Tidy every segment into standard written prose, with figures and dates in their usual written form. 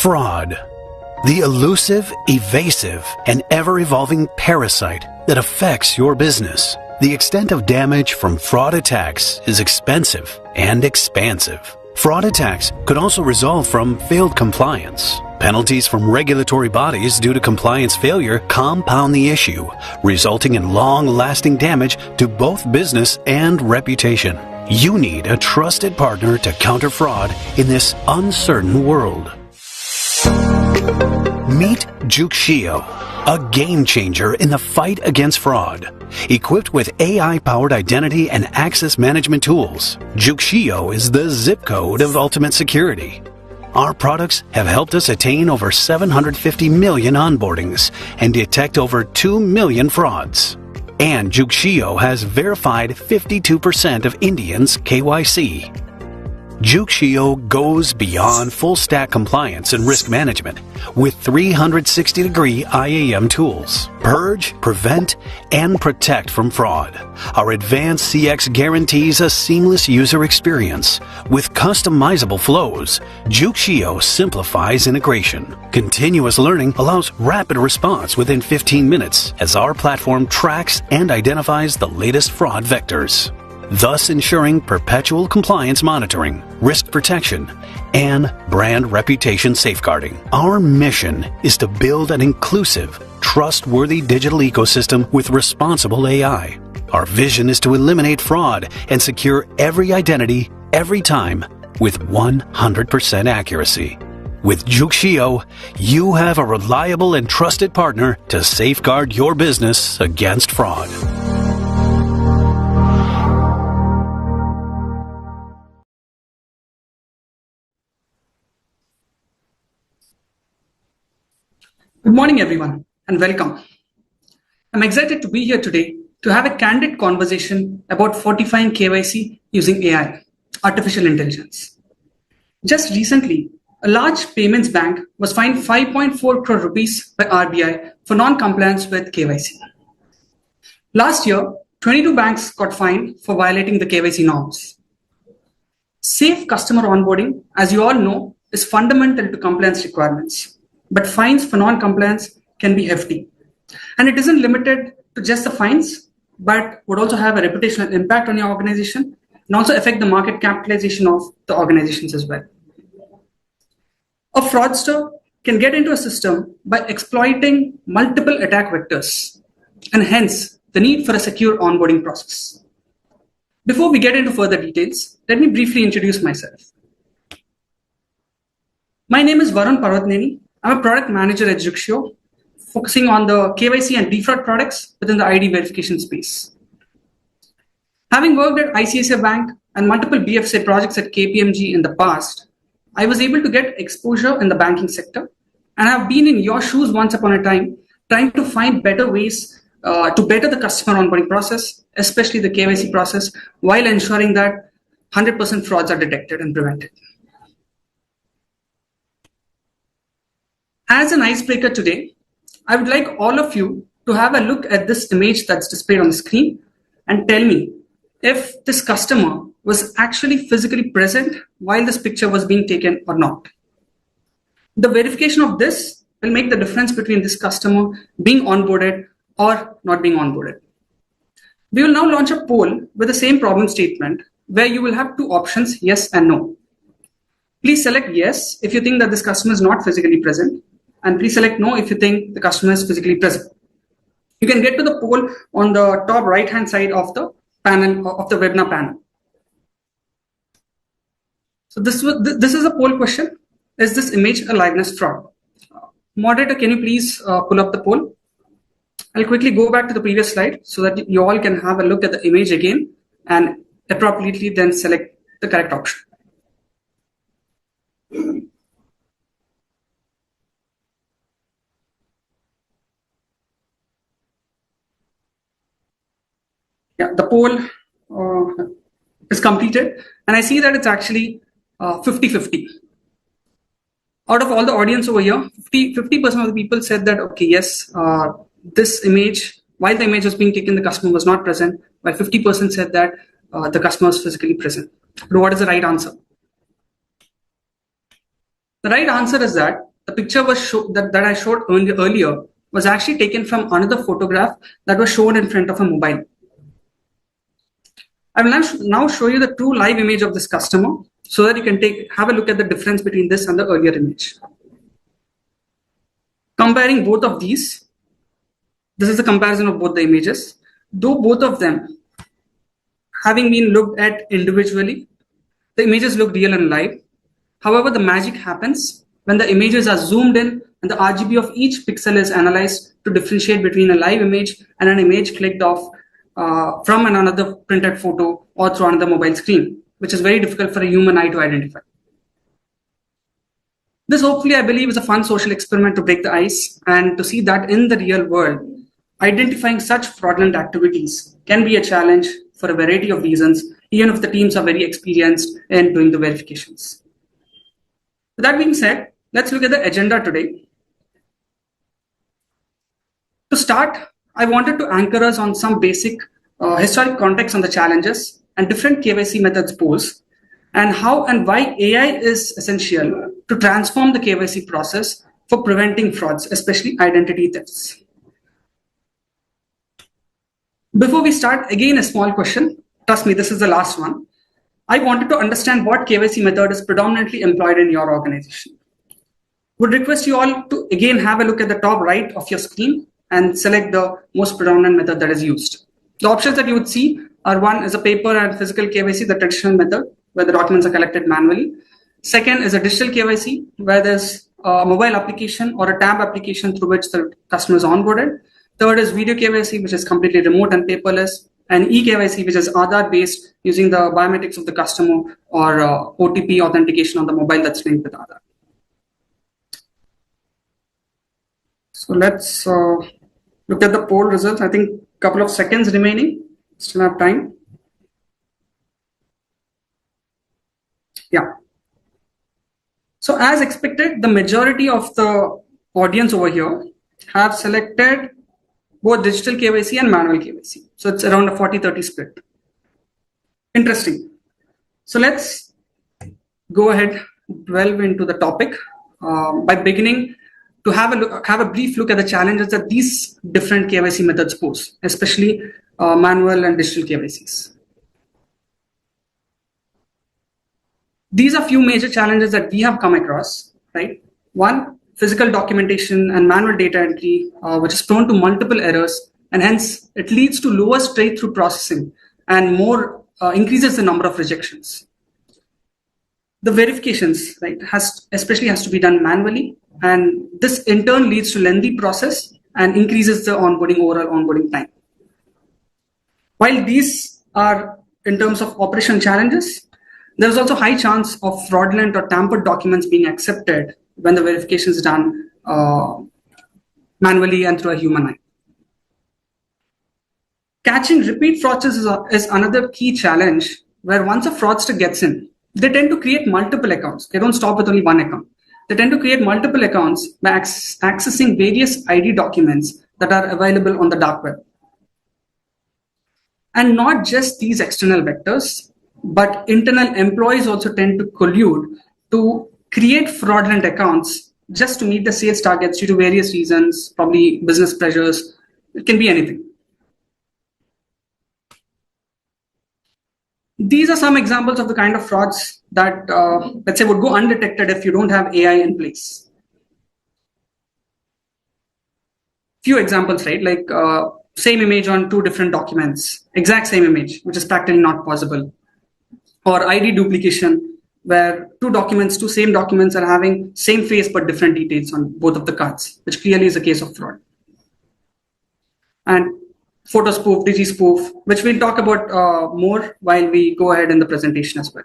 Fraud. The elusive, evasive, and ever-evolving parasite that affects your business. The extent of damage from fraud attacks is expensive and expansive. Fraud attacks could also result from failed compliance. Penalties from regulatory bodies due to compliance failure compound the issue, resulting in long-lasting damage to both business and reputation. You need a trusted partner to counter fraud in this uncertain world. Meet Jukshio, a game changer in the fight against fraud. Equipped with AI-powered identity and access management tools, Jukshio is the zip code of ultimate security. Our products have helped us attain over 750 million onboardings and detect over 2 million frauds. And Jukshio has verified 52% of Indians' KYC. Jukshio goes beyond full-stack compliance and risk management with 360-degree IAM tools. Purge, prevent, and protect from fraud. Our advanced CX guarantees a seamless user experience. With customizable flows, Jukshio simplifies integration. Continuous learning allows rapid response within 15 minutes as our platform tracks and identifies the latest fraud vectors, thus ensuring perpetual compliance monitoring, risk protection, and brand reputation safeguarding. Our mission is to build an inclusive, trustworthy digital ecosystem with responsible AI. Our vision is to eliminate fraud and secure every identity, every time, with 100% accuracy. With Jukshio, you have a reliable and trusted partner to safeguard your business against fraud. Good morning, everyone, and welcome. I'm excited to be here today to have a candid conversation about fortifying KYC using AI, artificial intelligence. Just recently, a large payments bank was fined 5.4 crore rupees by RBI for non-compliance with KYC. Last year, 22 banks got fined for violating the KYC norms. Safe customer onboarding, as you all know, is fundamental to compliance requirements. But fines for non-compliance can be hefty. And it isn't limited to just the fines, but would also have a reputational impact on your organization and also affect the market capitalization of the organizations as well. A fraudster can get into a system by exploiting multiple attack vectors, and hence the need for a secure onboarding process. Before we get into further details, let me briefly introduce myself. My name is Varun Parvatneni. I'm a product manager at Jukshio, focusing on the KYC and defraud products within the ID verification space. Having worked at ICICI Bank and multiple BFSI projects at KPMG in the past, I was able to get exposure in the banking sector, and I've been in your shoes once upon a time, trying to find better ways to better the customer onboarding process, especially the KYC process, while ensuring that 100% frauds are detected and prevented. As an icebreaker today, I would like all of you to have a look at this image that's displayed on the screen and tell me if this customer was actually physically present while this picture was being taken or not. The verification of this will make the difference between this customer being onboarded or not being onboarded. We will now launch a poll with the same problem statement where you will have two options, yes and no. Please select yes if you think that this customer is not physically present, and please select no if you think the customer is physically present. You can get to the poll on the top right-hand side of the panel, of the webinar panel. So this is a poll question. Is this image a liveness fraud? Moderator, can you please pull up the poll? I'll quickly go back to the previous slide so that you all can have a look at the image again and appropriately then select the correct option. Yeah, the poll is completed, and I see that it's actually 50-50. Out of all the audience over here, 50% of the people said that, okay, yes, this image, while the image was being taken, the customer was not present, while 50% said that the customer was physically present. But what is the right answer? The right answer is that the picture that I showed earlier was actually taken from another photograph that was shown in front of a mobile. I will now show you the true live image of this customer so that you can have a look at the difference between this and the earlier image. Comparing both of these, this is the comparison of both the images. Though both of them having been looked at individually, the images look real and live. However, the magic happens when the images are zoomed in and the RGB of each pixel is analyzed to differentiate between a live image and an image clicked off from another printed photo or through another mobile screen, which is very difficult for a human eye to identify. This hopefully, I believe, is a fun social experiment to break the ice and to see that in the real world, identifying such fraudulent activities can be a challenge for a variety of reasons, even if the teams are very experienced in doing the verifications. With that being said, let's look at the agenda today. To start, I wanted to anchor us on some basic historic context on the challenges and different KYC methods pose, and how and why AI is essential to transform the KYC process for preventing frauds, especially identity thefts. Before we start, again, a small question. Trust me, this is the last one. I wanted to understand what KYC method is predominantly employed in your organization. Would request you all to again have a look at the top right of your screen and select the most predominant method that is used. The options that you would see are: one is a paper and physical KYC, the traditional method, where the documents are collected manually. Second is a digital KYC, where there's a mobile application or a tab application through which the customer is onboarded. Third is video KYC, which is completely remote and paperless. And eKYC, which is Aadhaar-based, using the biometrics of the customer or OTP authentication on the mobile that's linked with Aadhaar. So let's look at the poll results. I think a couple of seconds remaining. Still have time. Yeah. So as expected, the majority of the audience over here have selected both digital KYC and manual KYC. So it's around a 40-30 split. Interesting. So let's go ahead, delve into the topic by beginning to have a brief look at the challenges that these different KYC methods pose, especially manual and digital KYCs. These are few major challenges that we have come across, right? One, physical documentation and manual data entry, which is prone to multiple errors, and hence it leads to lower straight-through processing and more increases the number of rejections. The verifications, right, especially has to be done manually, and this in turn leads to lengthy process and increases the overall onboarding time. While these are in terms of operation challenges, there is also high chance of fraudulent or tampered documents being accepted when the verification is done manually and through a human eye. Catching repeat fraudsters is another key challenge, where once a fraudster gets in, they tend to create multiple accounts. They don't stop with only one account. They tend to create multiple accounts by accessing various ID documents that are available on the dark web. And not just these external vectors, but internal employees also tend to collude to create fraudulent accounts just to meet the sales targets due to various reasons, probably business pressures. It can be anything. These are some examples of the kind of frauds that, let's say, would go undetected if you don't have AI in place. Few examples, right? Like same image on two different documents, exact same image, which is practically not possible. Or ID duplication, where two same documents are having same face but different details on both of the cards, which clearly is a case of fraud. And photo spoof, digi spoof, which we'll talk about more while we go ahead in the presentation as well.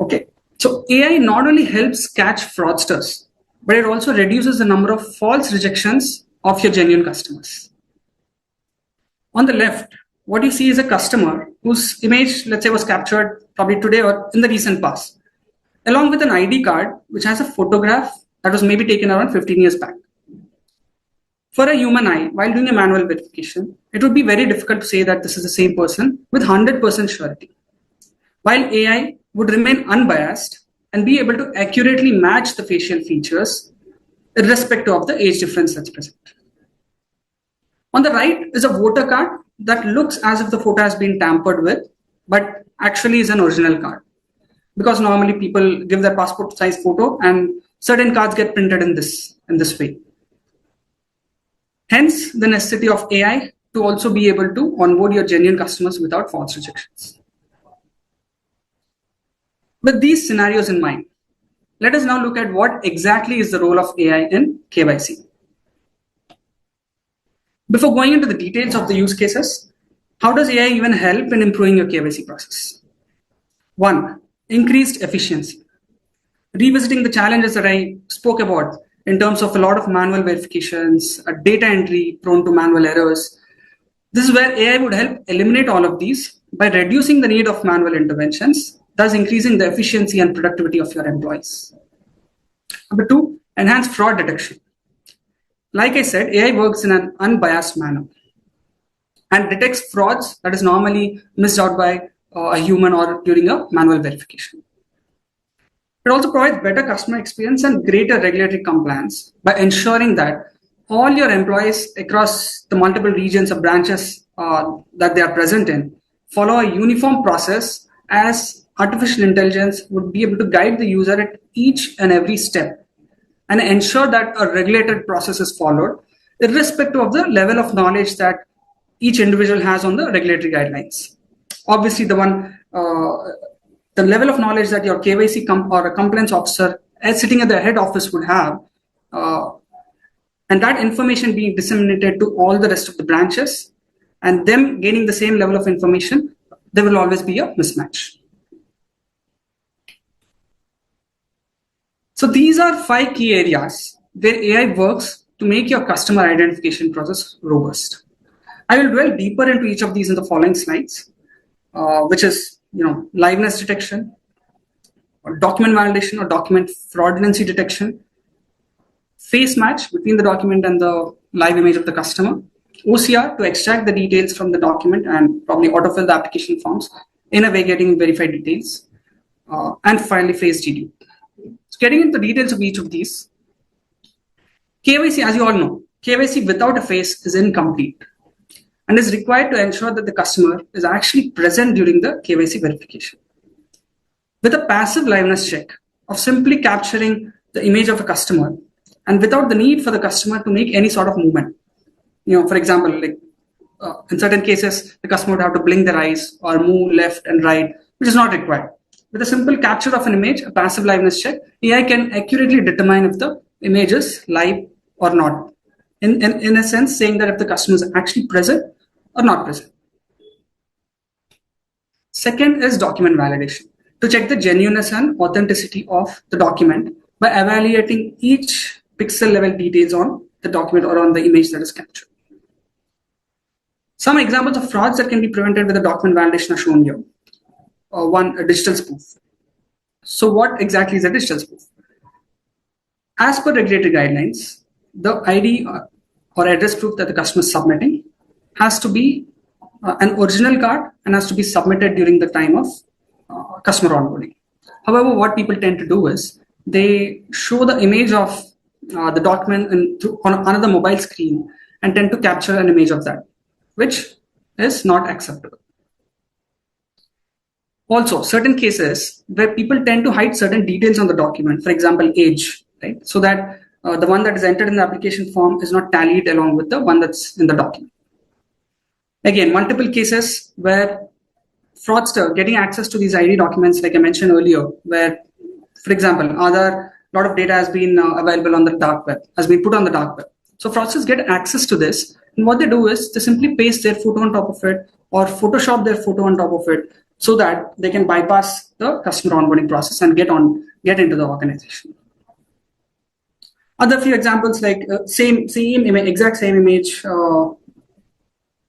Okay, so AI not only helps catch fraudsters, but it also reduces the number of false rejections of your genuine customers. On the left, what you see is a customer whose image, let's say, was captured probably today or in the recent past, along with an ID card, which has a photograph that was maybe taken around 15 years back. For a human eye, while doing a manual verification, it would be very difficult to say that this is the same person with 100% surety. While AI would remain unbiased, and be able to accurately match the facial features irrespective of the age difference that's present. On the right is a voter card that looks as if the photo has been tampered with, but actually is an original card. Because normally people give their passport size photo and certain cards get printed in this way. Hence, the necessity of AI to also be able to onboard your genuine customers without false rejections. With these scenarios in mind, let us now look at what exactly is the role of AI in KYC. Before going into the details of the use cases, how does AI even help in improving your KYC process? 1. Increased efficiency. Revisiting the challenges that I spoke about in terms of a lot of manual verifications, data entry prone to manual errors. This is where AI would help eliminate all of these by reducing the need of manual interventions, thus increasing the efficiency and productivity of your employees. Number 2, enhanced fraud detection. Like I said, AI works in an unbiased manner and detects frauds that is normally missed out by a human or during a manual verification. It also provides better customer experience and greater regulatory compliance by ensuring that all your employees across the multiple regions or branches that they are present in follow a uniform process, as artificial intelligence would be able to guide the user at each and every step and ensure that a regulated process is followed, irrespective of the level of knowledge that each individual has on the regulatory guidelines. Obviously, the level of knowledge that your KYC or a compliance officer sitting at the head office would have, and that information being disseminated to all the rest of the branches, and them gaining the same level of information, there will always be a mismatch. So these are 5 key areas where AI works to make your customer identification process robust. I will dwell deeper into each of these in the following slides, which is liveness detection, or document validation or document fraudulency detection, face match between the document and the live image of the customer, OCR to extract the details from the document and probably autofill the application forms in a way getting verified details, and finally face dedupe. So getting into the details of each of these, KYC, as you all know, KYC without a face is incomplete and is required to ensure that the customer is actually present during the KYC verification. With a passive liveness check of simply capturing the image of a customer and without the need for the customer to make any sort of movement. For example, in certain cases, the customer would have to blink their eyes or move left and right, which is not required. With a simple capture of an image, a passive liveness check, AI can accurately determine if the image is live or not. In a sense, saying that if the customer is actually present or not present. Second is document validation, to check the genuineness and authenticity of the document by evaluating each pixel level details on the document or on the image that is captured. Some examples of frauds that can be prevented with a document validation are shown here. One, a digital spoof. So what exactly is a digital spoof? As per regulatory guidelines, the ID or address proof that the customer is submitting has to be an original card and has to be submitted during the time of customer onboarding. However, what people tend to do is they show the image of the document on another mobile screen and tend to capture an image of that, which is not acceptable. Also, certain cases where people tend to hide certain details on the document, for example, age, right? So that the one that is entered in the application form is not tallied along with the one that's in the document. Again, multiple cases where fraudster getting access to these ID documents, like I mentioned earlier, where, for example, a lot of data has been available on the dark web, has been put on the dark web. So fraudsters get access to this, and what they do is they simply paste their photo on top of it or Photoshop their photo on top of it so that they can bypass the customer onboarding process and get into the organization. Other few examples like exact same image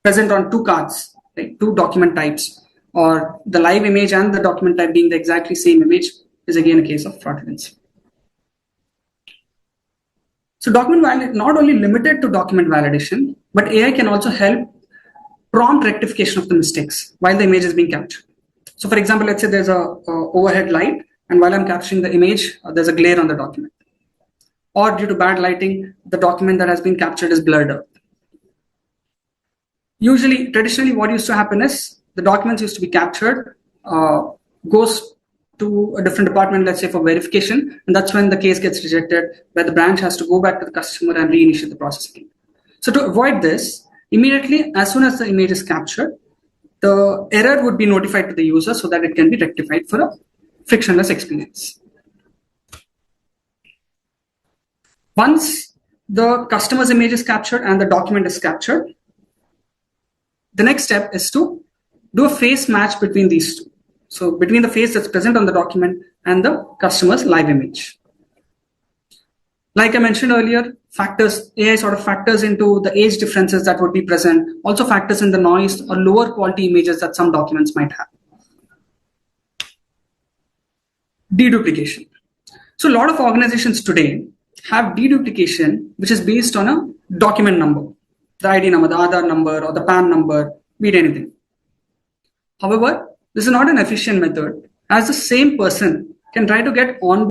present on 2 cards, like 2 document types, or the live image and the document type being the exactly same image is again a case of fraudulency. So document validation not only limited to document validation, but AI can also help prompt rectification of the mistakes while the image is being captured. So for example, let's say there's a overhead light and while I'm capturing the image, there's a glare on the document. Or due to bad lighting, the document that has been captured is blurred out. Traditionally, what used to happen is the documents used to be captured, goes to a different department, let's say for verification, and that's when the case gets rejected, where the branch has to go back to the customer and reinitiate the process again. So to avoid this, immediately, as soon as the image is captured, the error would be notified to the user so that it can be rectified for a frictionless experience. Once the customer's image is captured and the document is captured, the next step is to do a face match between these two. So between the face that's present on the document and the customer's live image. Like I mentioned earlier, AI sort of factors into the age differences that would be present, also factors in the noise or lower quality images that some documents might have. Deduplication. So a lot of organizations today have deduplication, which is based on a document number, the ID number, the Aadhaar number, or the PAN number, be it anything. However, this is not an efficient method, as the same person can try to get on